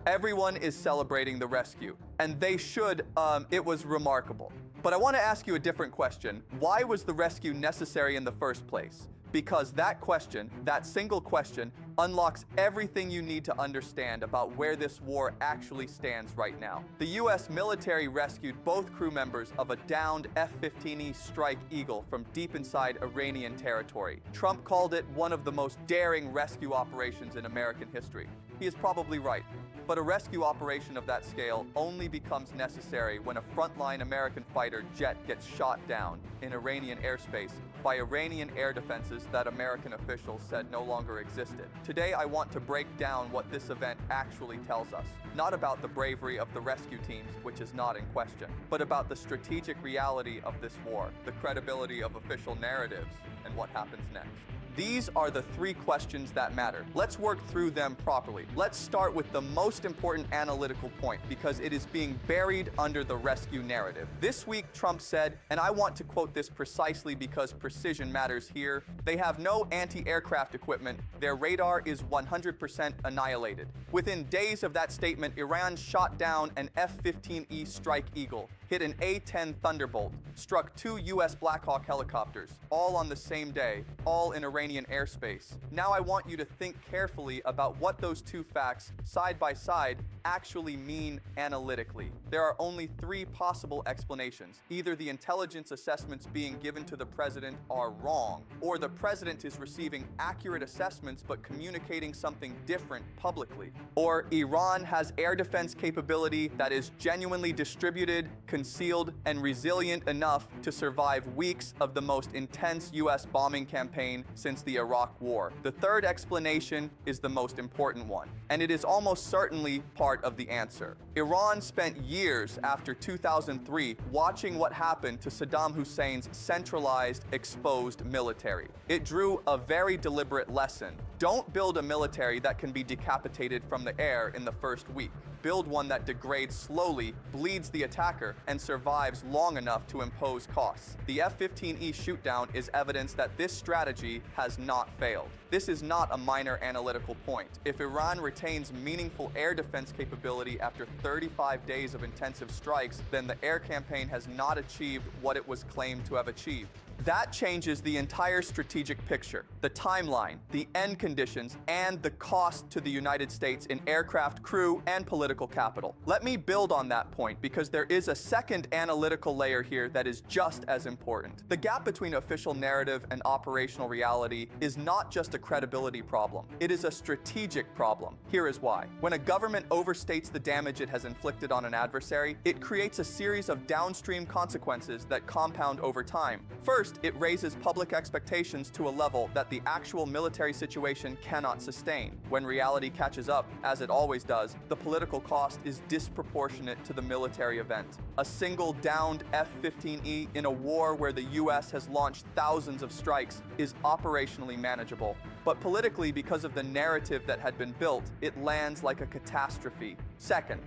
Everyone is celebrating the rescue, and they should. It was remarkable. But I want to ask you a different question. Why was the rescue necessary in the first place? Because that question, that single question, unlocks everything you need to understand about where this war actually stands right now. The US military rescued both crew members of a downed F-15E Strike Eagle from deep inside Iranian territory. Trump called it one of the most daring rescue operations in American history. He is probably right. But a rescue operation of that scale only becomes necessary when a frontline American fighter jet gets shot down in Iranian airspace by Iranian air defenses that American officials said no longer existed. Today, I want to break down what this event actually tells us. Not about the bravery of the rescue teams, which is not in question, but about the strategic reality of this war, the credibility of official narratives, and what happens next. These are the three questions that matter. Let's work through them properly. Let's start with the most important analytical point because it is being buried under the rescue narrative. This week, Trump said, and I want to quote this precisely because precision matters here, they have no anti-aircraft equipment. Their radar is 100% annihilated. Within days of that statement, Iran shot down an F-15E Strike Eagle, hit an A-10 Thunderbolt, struck 2 U.S. Black Hawk helicopters, all on the same day, all in Iranian airspace. Now I want you to think carefully about what those two facts, side by side, actually mean analytically. There are only three possible explanations. Either the intelligence assessments being given to the president are wrong, or the president is receiving accurate assessments but communicating something different publicly, or Iran has air defense capability that is genuinely distributed, concealed, and resilient enough to survive weeks of the most intense U.S. bombing campaign since the Iraq War. The third explanation is the most important one, and it is almost certainly part of the answer. Iran spent years after 2003 watching what happened to Saddam Hussein's centralized, exposed military. It drew a very deliberate lesson. Don't build a military that can be decapitated from the air in the first week. Build one that degrades slowly, bleeds the attacker, and survives long enough to impose costs. The F-15E shootdown is evidence that this strategy has not failed. This is not a minor analytical point. If Iran retains meaningful air defense capability after 35 days of intensive strikes, then the air campaign has not achieved what it was claimed to have achieved. That changes the entire strategic picture, the timeline, the end conditions, and the cost to the United States in aircraft, crew, and political capital. Let me build on that point because there is a second analytical layer here that is just as important. The gap between official narrative and operational reality is not just a credibility problem. It is a strategic problem. Here is why. When a government overstates the damage it has inflicted on an adversary, it creates a series of downstream consequences that compound over time. First, it raises public expectations to a level that the actual military situation cannot sustain. When reality catches up, as it always does, the political cost is disproportionate to the military event. A single downed F-15E in a war where the US has launched thousands of strikes is operationally manageable. But politically, because of the narrative that had been built, it lands like a catastrophe. Second,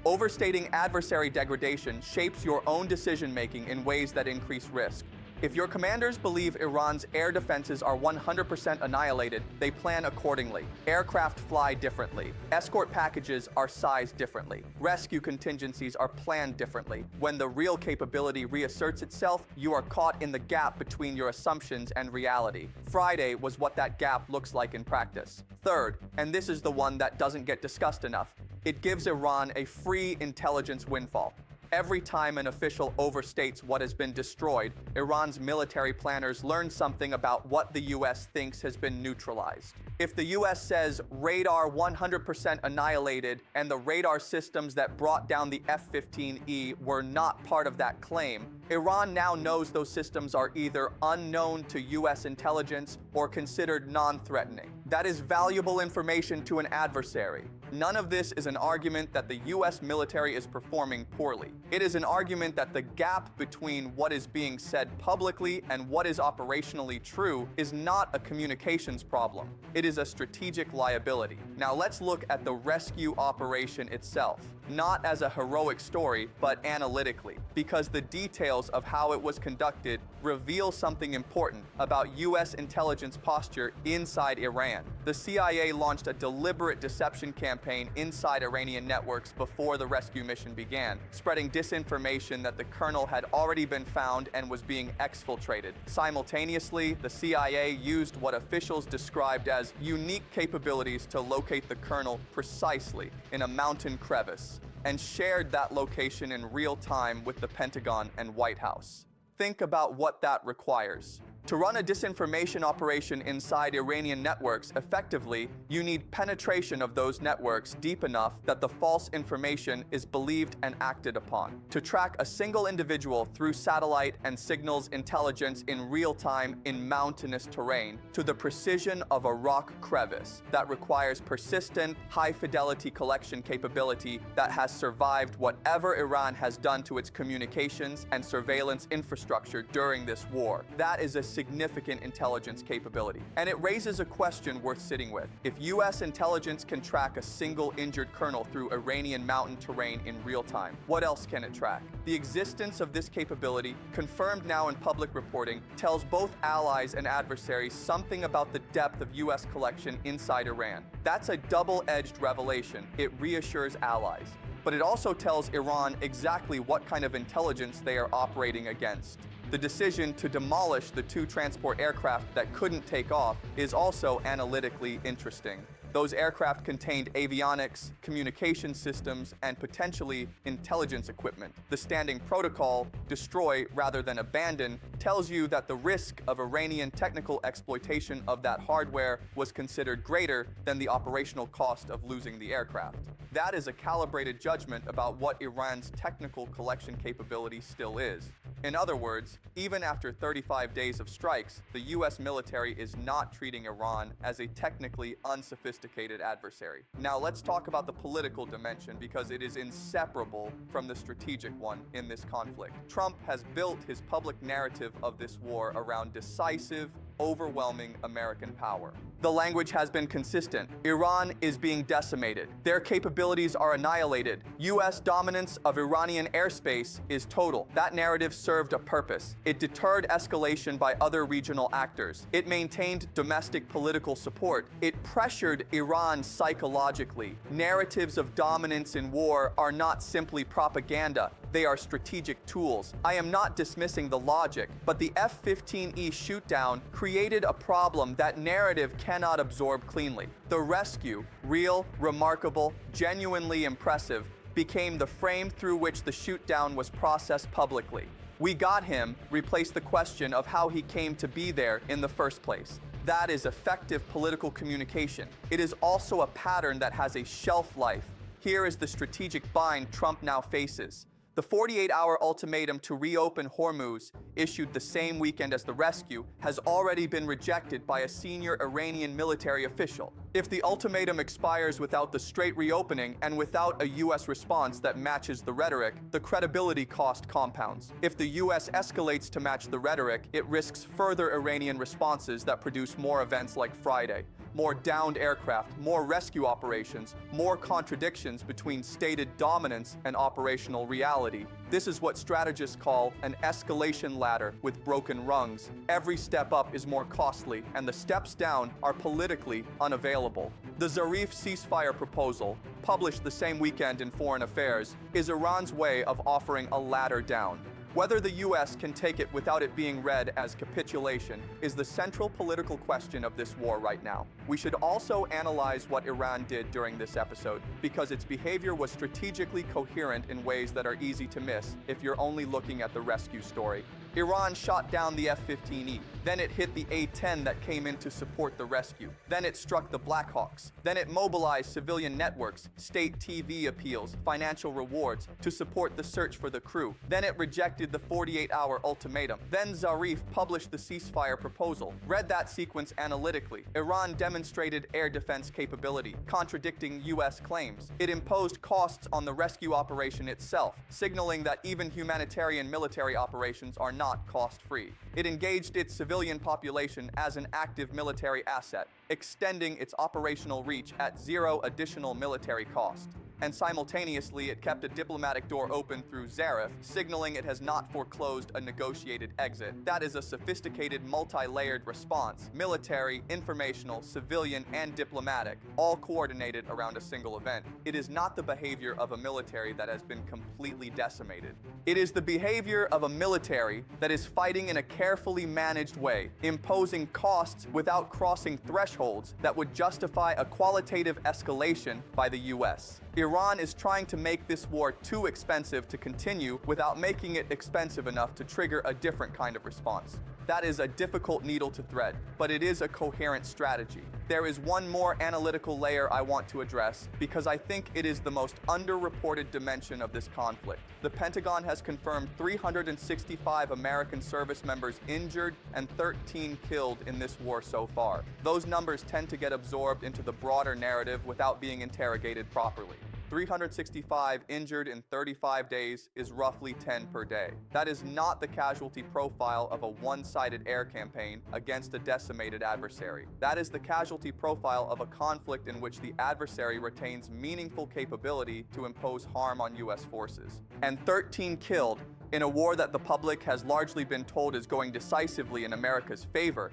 overstating adversary degradation shapes your own decision-making in ways that increase risk. If your commanders believe Iran's air defenses are 100% annihilated, they plan accordingly. Aircraft fly differently. Escort packages are sized differently. Rescue contingencies are planned differently. When the real capability reasserts itself, you are caught in the gap between your assumptions and reality. Friday was what that gap looks like in practice. Third, and this is the one that doesn't get discussed enough, it gives Iran a free intelligence windfall. Every time an official overstates what has been destroyed, Iran's military planners learn something about what the US thinks has been neutralized. If the US says radar 100% annihilated and the radar systems that brought down the F-15E were not part of that claim, Iran now knows those systems are either unknown to US intelligence or considered non-threatening. That is valuable information to an adversary. None of this is an argument that the US military is performing poorly. It is an argument that the gap between what is being said publicly and what is operationally true is not a communications problem. It is a strategic liability. Now let's look at the rescue operation itself, not as a heroic story, but analytically, because the details of how it was conducted reveal something important about US intelligence posture inside Iran. The CIA launched a deliberate deception campaign campaign inside Iranian networks before the rescue mission began, spreading disinformation that the colonel had already been found and was being exfiltrated. Simultaneously, the CIA used what officials described as unique capabilities to locate the colonel precisely in a mountain crevice, and shared that location in real time with the Pentagon and White House. Think about what that requires. To run a disinformation operation inside Iranian networks effectively, you need penetration of those networks deep enough that the false information is believed and acted upon. To track a single individual through satellite and signals intelligence in real time in mountainous terrain to the precision of a rock crevice that requires persistent, high-fidelity collection capability that has survived whatever Iran has done to its communications and surveillance infrastructure during this war. That is a significant intelligence capability. And it raises a question worth sitting with. If US intelligence can track a single injured colonel through Iranian mountain terrain in real time, what else can it track? The existence of this capability, confirmed now in public reporting, tells both allies and adversaries something about the depth of US collection inside Iran. That's a double-edged revelation. It reassures allies. But it also tells Iran exactly what kind of intelligence they are operating against. The decision to demolish the 2 transport aircraft that couldn't take off is also analytically interesting. Those aircraft contained avionics, communication systems, and potentially intelligence equipment. The standing protocol, destroy rather than abandon, tells you that the risk of Iranian technical exploitation of that hardware was considered greater than the operational cost of losing the aircraft. That is a calibrated judgment about what Iran's technical collection capability still is. In other words, even after 35 days of strikes, the US military is not treating Iran as a technically unsophisticated adversary. Now let's talk about the political dimension because it is inseparable from the strategic one in this conflict. Trump has built his public narrative of this war around decisive, overwhelming American power. The language has been consistent. Iran is being decimated. Their capabilities are annihilated. US dominance of Iranian airspace is total. That narrative served a purpose. It deterred escalation by other regional actors. It maintained domestic political support. It pressured Iran psychologically. Narratives of dominance in war are not simply propaganda. They are strategic tools. I am not dismissing the logic, but the F-15E shootdown created a problem that narrative cannot absorb cleanly. The rescue, real, remarkable, genuinely impressive, became the frame through which the shootdown was processed publicly. We got him replaced the question of how he came to be there in the first place. That is effective political communication. It is also a pattern that has a shelf life. Here is the strategic bind Trump now faces. The 48-hour ultimatum to reopen Hormuz, issued the same weekend as the rescue, has already been rejected by a senior Iranian military official. If the ultimatum expires without the straight reopening and without a US response that matches the rhetoric, the credibility cost compounds. If the US escalates to match the rhetoric, it risks further Iranian responses that produce more events like Friday. More downed aircraft, more rescue operations, more contradictions between stated dominance and operational reality. This is what strategists call an escalation ladder with broken rungs. Every step up is more costly, and the steps down are politically unavailable. The Zarif ceasefire proposal, published the same weekend in Foreign Affairs, is Iran's way of offering a ladder down. Whether the US can take it without it being read as capitulation is the central political question of this war right now. We should also analyze what Iran did during this episode, because its behavior was strategically coherent in ways that are easy to miss if you're only looking at the rescue story. Iran shot down the F-15E. Then it hit the A-10 that came in to support the rescue. Then it struck the Black Hawks. Then it mobilized civilian networks, state TV appeals, financial rewards to support the search for the crew. Then it rejected the 48-hour ultimatum. Then Zarif published the ceasefire proposal. Read that sequence analytically. Iran demonstrated air defense capability, contradicting US claims. It imposed costs on the rescue operation itself, signaling that even humanitarian military operations are not cost-free. It engaged its civilian population as an active military asset, extending its operational reach at zero additional military cost. and simultaneously it kept a diplomatic door open through Zarif, signaling it has not foreclosed a negotiated exit. That is a sophisticated, multi-layered response, military, informational, civilian, and diplomatic, all coordinated around a single event. It is not the behavior of a military that has been completely decimated. It is the behavior of a military that is fighting in a carefully managed way, imposing costs without crossing thresholds that would justify a qualitative escalation by the US. Iran is trying to make this war too expensive to continue without making it expensive enough to trigger a different kind of response. That is a difficult needle to thread, but it is a coherent strategy. There is one more analytical layer I want to address because I think it is the most underreported dimension of this conflict. The Pentagon has confirmed 365 American service members injured and 13 killed in this war so far. Those numbers tend to get absorbed into the broader narrative without being interrogated properly. 365 injured in 35 days is roughly 10 per day. That is not the casualty profile of a one-sided air campaign against a decimated adversary. That is the casualty profile of a conflict in which the adversary retains meaningful capability to impose harm on US forces. And 13 killed in a war that the public has largely been told is going decisively in America's favor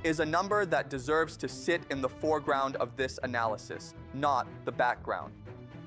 is a number that deserves to sit in the foreground of this analysis, not the background.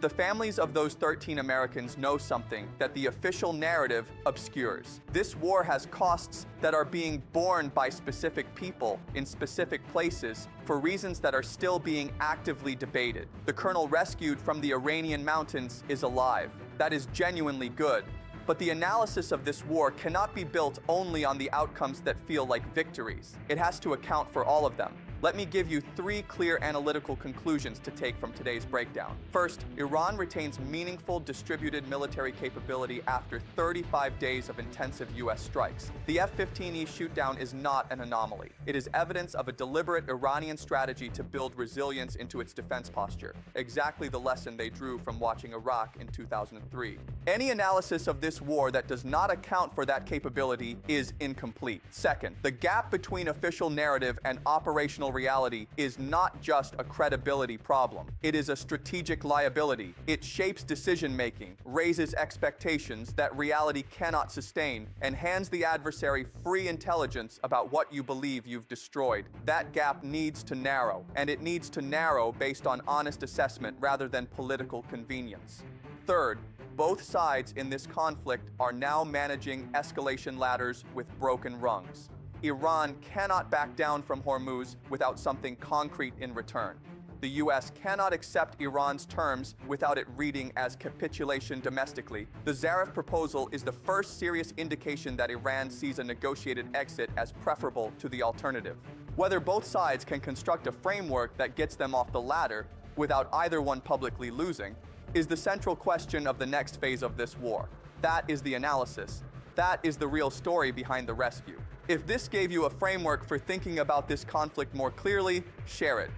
The families of those 13 Americans know something that the official narrative obscures. This war has costs that are being borne by specific people in specific places for reasons that are still being actively debated. The colonel rescued from the Iranian mountains is alive. That is genuinely good. But the analysis of this war cannot be built only on the outcomes that feel like victories. It has to account for all of them. Let me give you 3 clear analytical conclusions to take from today's breakdown. First, Iran retains meaningful distributed military capability after 35 days of intensive US strikes. The F-15E shootdown is not an anomaly. It is evidence of a deliberate Iranian strategy to build resilience into its defense posture, exactly the lesson they drew from watching Iraq in 2003. Any analysis of this war that does not account for that capability is incomplete. Second, the gap between official narrative and operational reality is not just a credibility problem. It is a strategic liability. It shapes decision-making, raises expectations that reality cannot sustain, and hands the adversary free intelligence about what you believe you've destroyed. That gap needs to narrow, and it needs to narrow based on honest assessment rather than political convenience. Third, both sides in this conflict are now managing escalation ladders with broken rungs. Iran cannot back down from Hormuz without something concrete in return. The US cannot accept Iran's terms without it reading as capitulation domestically. The Zarif proposal is the first serious indication that Iran sees a negotiated exit as preferable to the alternative. Whether both sides can construct a framework that gets them off the ladder without either one publicly losing is the central question of the next phase of this war. That is the analysis. That is the real story behind the rescue. If this gave you a framework for thinking about this conflict more clearly, share it.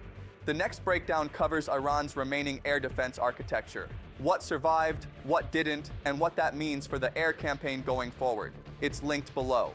The next breakdown covers Iran's remaining air defense architecture, what survived, what didn't, and what that means for the air campaign going forward. It's linked below.